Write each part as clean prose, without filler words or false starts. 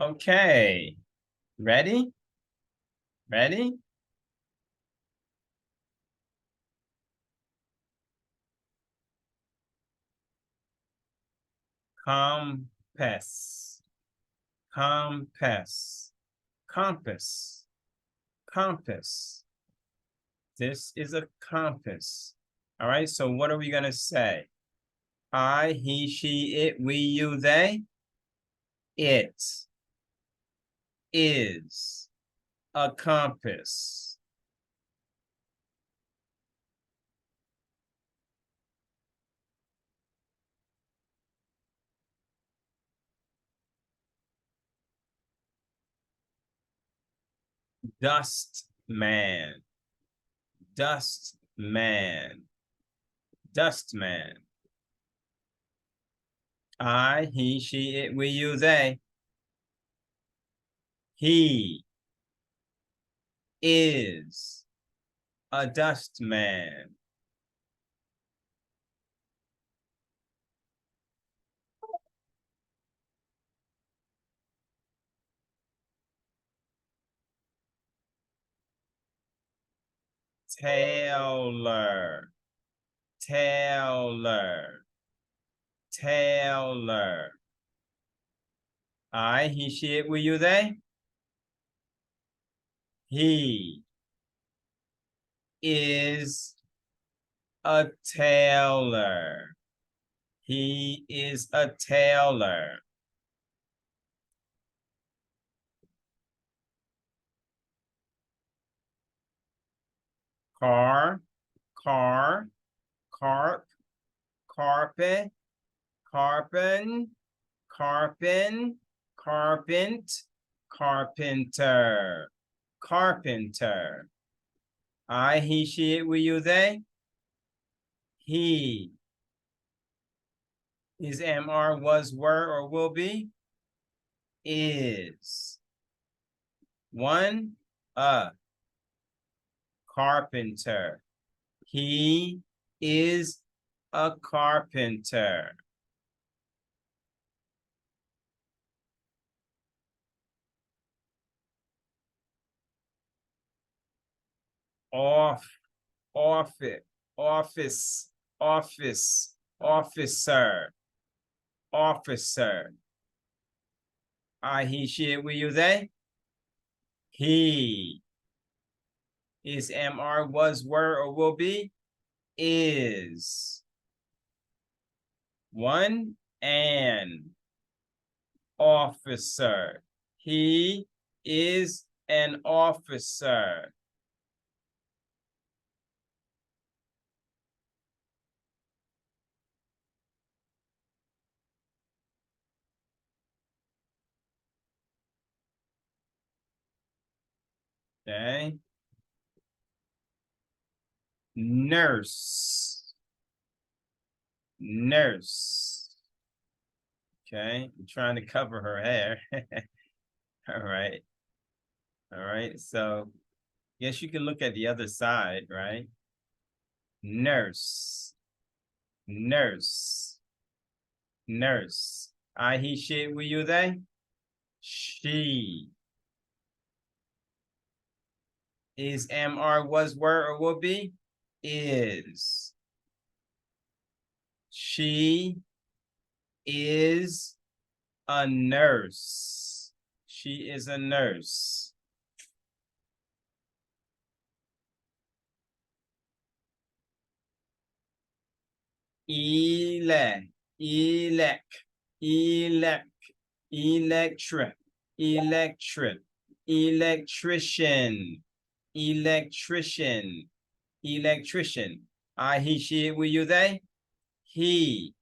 Okay. Ready? Ready? Compass. Compass. Compass. Compass. This is a compass. All right, so what are we going to say? I, he, she, it, we, you, they. It is a compass. Dust man. Dust man. Dust man. I, he, she, it, we, you, they. He is a dust man. Tailor. Tailor. Tailor. I, he, she, it, we, you, they. He is a tailor. He is a tailor. Car, car, carp, carpet, carpin, carpin, carpent, carpenter, carpenter. I, he, she, it, we, you, they. He is, am, are, was, were, or will be. Is. One, a carpenter. He is a carpenter. Off, office, office, office, officer, officer. I, he, she, it, we, you, they. He is, am, are, was, were, or will be. Is. One, an officer. He is an officer. Okay. Nurse. Nurse. Okay, I'm trying to cover her hair. All right. All right. So yes, you can look at the other side, right? Nurse. Nurse. Nurse. I, he, she, we, you, they. She is, am, are, was, were, or will be. Is. She is a nurse. She is a nurse. Elect, elect, elect, electric, electric, electrician, electrician, electrician. I, he, she, it, we, you, they. He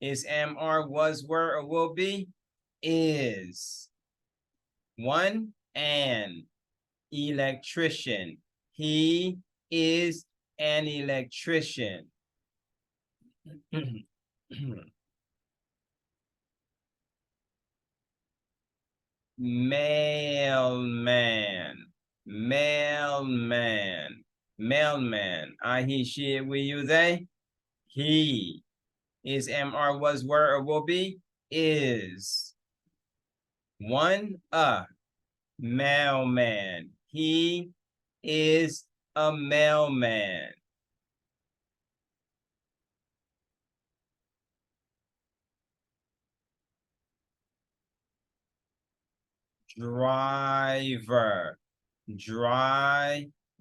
is, am, are, was, were, or will be. Is. One, an electrician. He is an electrician. Mailman. Mailman. Mailman. I, he, she, it, we, you, they. He is, am, are, was, were, or will be. Is. One, mailman. He is a mailman. Driver.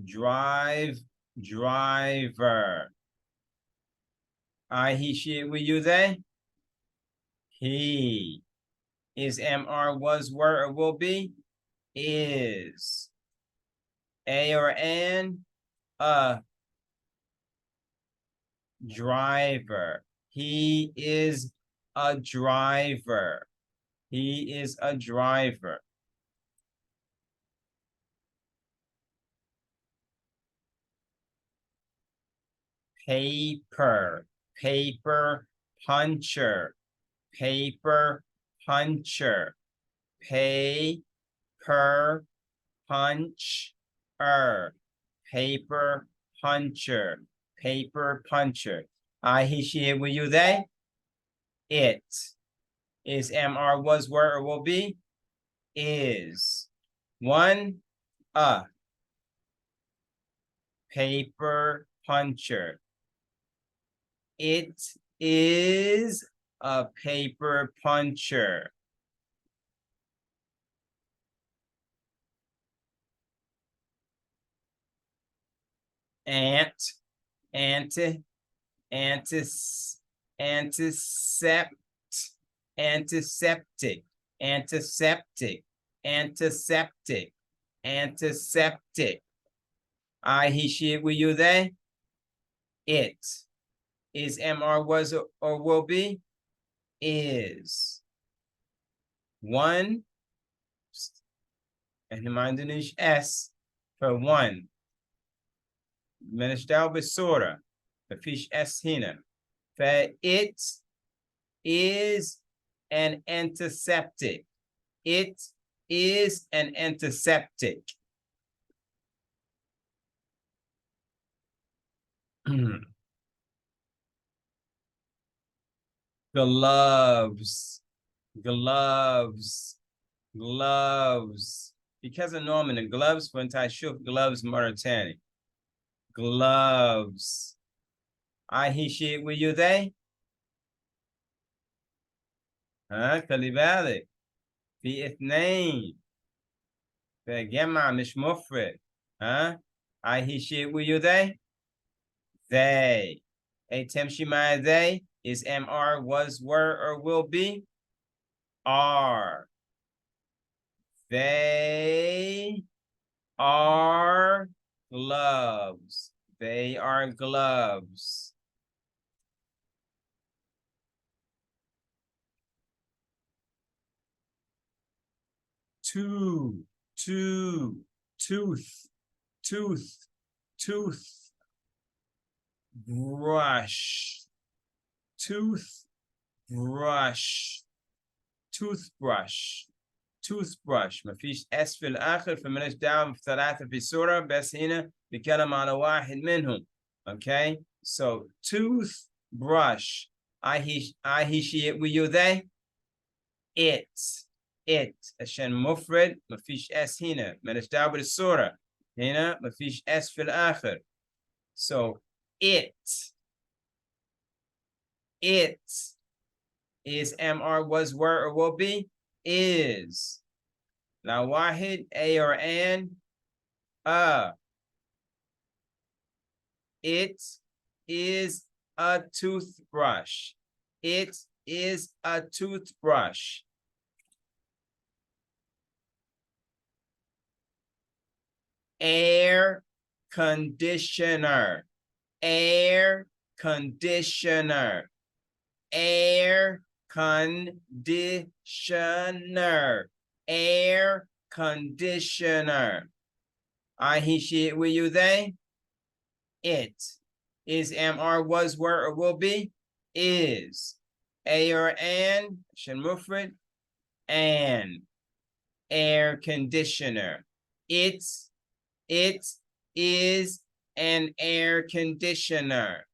Drive, driver. I, he, she, it, we, you, they. He is MR, was, were, or will be. Is a or an, a driver. He is a driver. He is a driver. Paper, paper puncher, paper puncher, paper puncher, paper puncher, paper puncher. I, he, she, it, will, you, they. It is MR, was, were, or will be. Is one, a paper puncher. It is a paper puncher. Ant, antiseptic, antiseptic, antiseptic, antiseptic, antiseptic. I, he, she, it, will, you, they. It is MR, was, or will be. Is one, and the S for one. Menishtal besora, the fish S hina. It is an antiseptic. It is an antiseptic. Gloves, gloves, gloves. Because of Norman, the gloves for anti-shuf gloves Mauritania. Gloves. I, he, she, it, will, you, they. خلي بالك في اثنين فجمع مش مفرد. I, he, she, it, will, you, they. They. A temshi my they is MR, was, were, or will be. Are. They are gloves. They are gloves. Tooth, tooth, brush, toothbrush, toothbrush. ما فيش اس في الاخر فمالناش دعوه في ثلاثه في صوره بس هنا بيتكلم على واحد منهم. Okay, so toothbrush. I, he, she, it, will, you, they. It عشان مفرد ما فيش اس هنا مالناش دعوه بالصوره هنا ما فيش اس في الاخر. So it is MR, was, were, or will be. Is. Now wahid, a or an, it is a toothbrush. It is a toothbrush. Air conditioner, air conditioner, air conditioner, air conditioner. I, he, she, it, will, you, they. It is MR, was, were, or will be. Is. A or an, shin mufrid, an air conditioner. It is an air conditioner.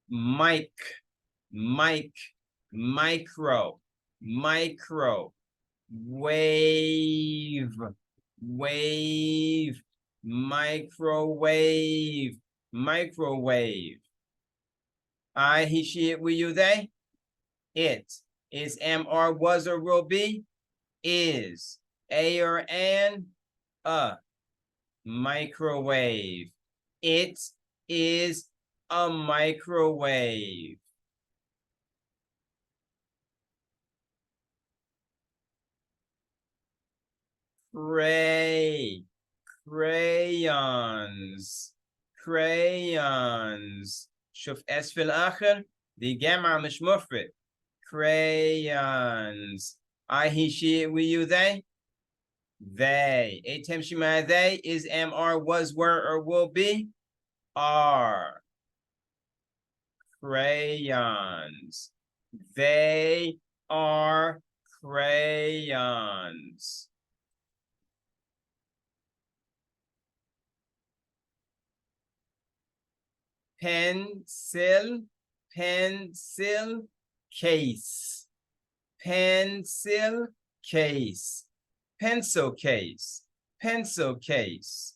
Mic, micro, wave, microwave. I, he, she, it, we, you, they. It is, am, are, was, or will be. Is a or an, a microwave. It is a microwave. crayons. شوف اس في الآخر دي جمع مش مفرد. crayons. I, he, she, we, you, they. They. A تمشي مع they is, am, are, was, were, or will be. Are. Crayons. They are crayons. Pencil case. Pencil case. Pencil case.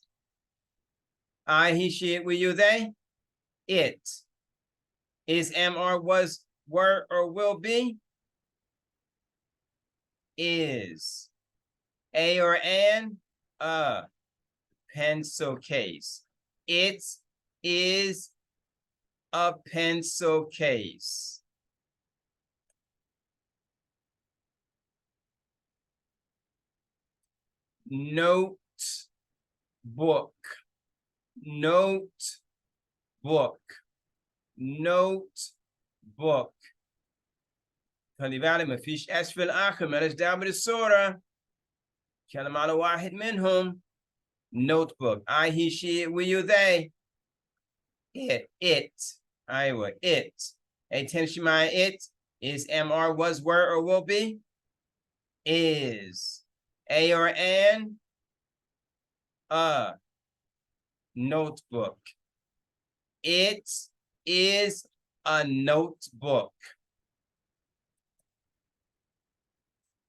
I, he, she, it, we, you, they. It is, am, are, was, were, or will be. Is a or an, a pencil case. It is a pencil case. Notebook. خلي بالك ما فيش اس في الاخر، مالش دعوه بالصوره. كلام على واحد منهم. notebook. I, he, she, it, we, you, they. It. ايوه it. A تمشي مع it is, am, are, was, were, or will be. Is a or an, a notebook. It is a notebook.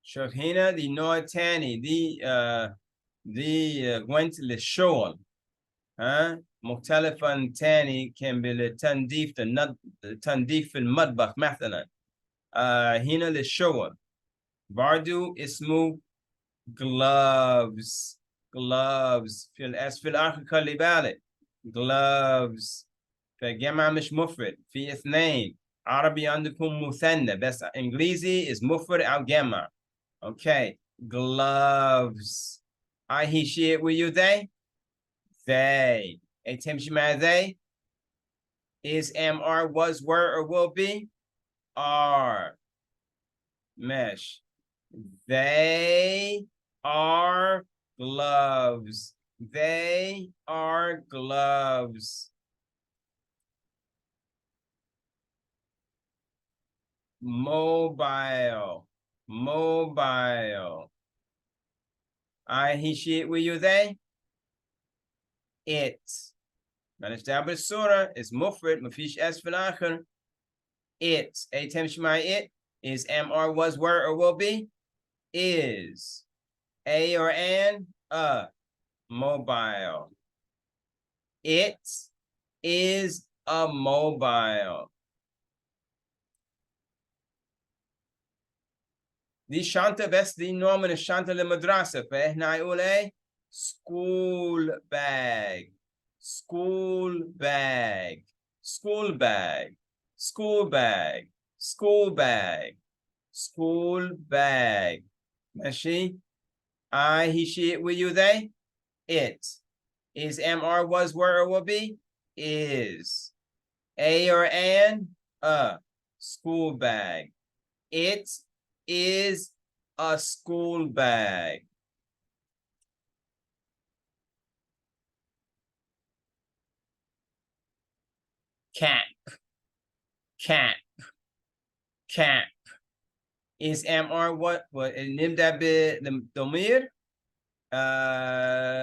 شوف هنا دي نوع تاني، دي went للشغل. مختلفا تاني كان بالتنظيف في المطبخ مثلا. هنا للشغل. برضو اسمه gloves. في الاس في الاخر خلي بالك. gloves فجمع مش مفرد، في اثنين. عربي عندكم مثنى بس انجليزي is مفرد او جمع. Okay, gloves. I, he, she, it, we, you, they. They. A تمشي مع they is, am, are, was, were, or will be. Are. Mesh. They are gloves. They are gloves. Mobile. I, he, she, it, we, you, they. It. مالش بالصورة is مفرد مفيش اس في الآخر. It. A تمشي مع it is, am, are, was, were, or will be. Is a or an, a mobile. It is a mobile. دي شنطة بس دي نوع من الشنطة للمدرسة، فإحنا هنقول إيه؟ school bag. ماشي. I, he, she, it, we, you, they. It is, am, are, was, were, or will be. Is a or an, a school bag. It is a school bag. Cap is, am, are, what نبدأ بالضمير.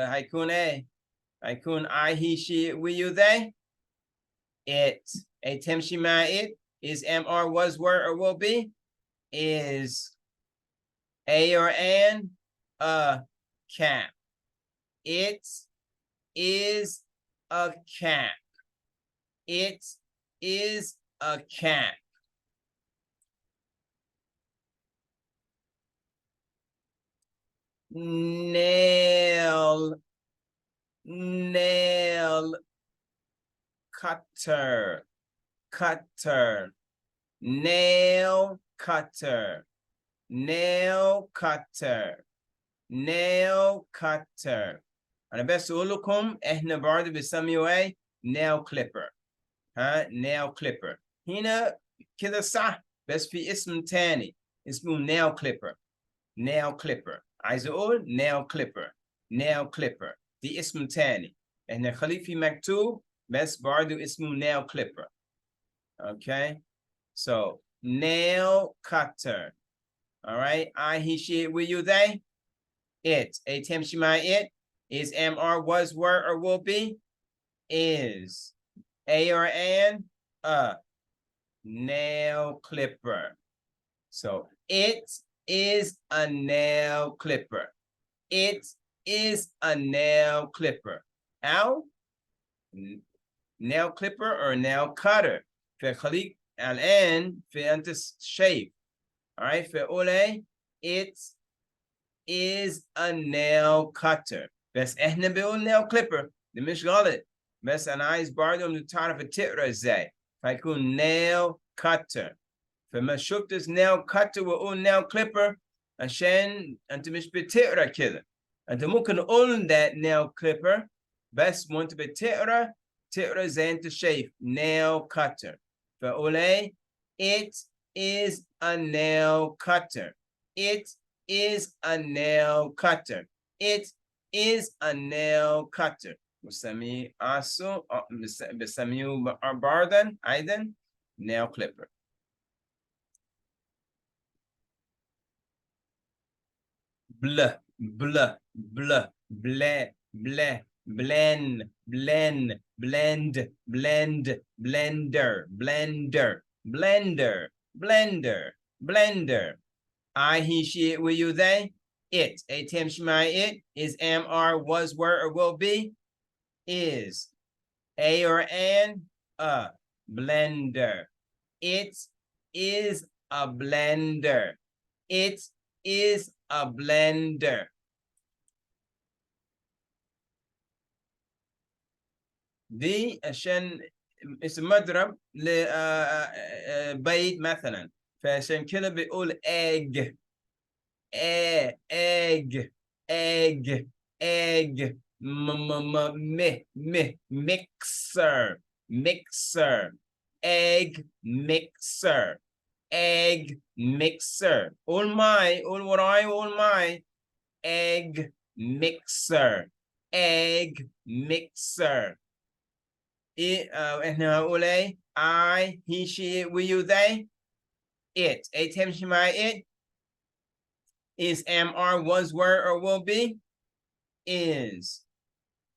هيكون ايه؟ هيكون I, he, she, we, you, they. It. A تمشي مع it is, am, are, was, were, or will be, is a or an, a cap. It is a cap. It is a cap. Nail, nail, cutter, cutter, nail cutter, nail cutter, nail cutter. أنا بس أقول لكم إحنا برضه بنسميه إيه؟ nail clipper. ها nail clipper. هنا كده صح بس في اسم تاني اسمه nail clipper. nail clipper. عايز أقول nail clipper. nail clipper. دي اسم تاني. إحنا خليه في مكتوب بس برضه اسمه nail clipper. Okay. So nail cutter. All right. I, he, she, it, will, you, they. It. A, Tim, she, my, it. Is, am, are, was, were, or will be. Is. A or an. A. Nail clipper. So it is a nail clipper. It is a nail clipper. Ow. Nail clipper or nail cutter. فخليك الآن في أنت shape. All right. فأولى it is a nail cutter. بس إحنا بنقول nail clipper. ده مش غلط. بس أنا عايز برضه إنه تعرف تقرأ إزاي. فيكون nail cutter. فما شفتش nail cutter وأقول nail clipper عشان أنت مش بتقرأ كده. أنت ممكن تقول that nail clipper بس وأنت بتقرأ تقرأ زي أنت شايف nail cutter. فأولى it is a nail cutter. It is a nail cutter. It is a nail cutter. بسميه also بسميه برضه أيضا nail clipper. blah, blah, blah, blah, blah, blend, blend, blend, blend, blender, blender, blender, blender, blender. I, he, she, it, will, you, they. It, a, Tim, she, my, it. Is, am, are, was, were, or will be. Is. A or an, a. Blender. It is a blender. It is a blender. دي عشان اسم مضرب لبيت مثلا فعشان كده بيقول egg egg egg egg mixer mixer egg mixer egg mixer all what I all my egg mixer egg mixer. احنا هنقول ايه I, he, she, it, will, you, they. It, a, Tim, she, my, it. Is, am, are, was, were, or will be. Is.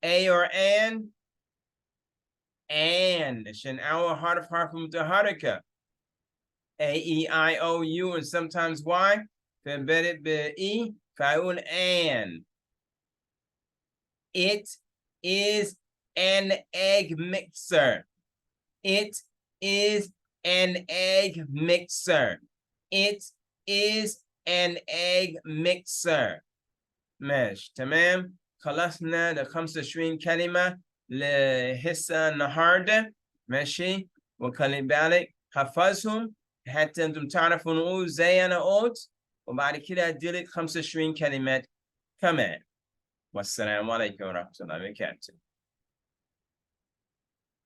A or an. And عشان أول حرف متحركة. A, E, I, O, U, and sometimes Y. فبدأ ب-E فأقول an. It is an egg mixer. It is an egg mixer. It is an egg mixer. ماشي تمام خلصنا ل 25 كلمة لحصة النهاردة ماشي وخلي بالك حفظهم حتى انتم تعرفوا نقول زي انا قلت وبعد كده اديلك 25 كلمات كمان والسلام عليكم ورحمة الله وبركاته.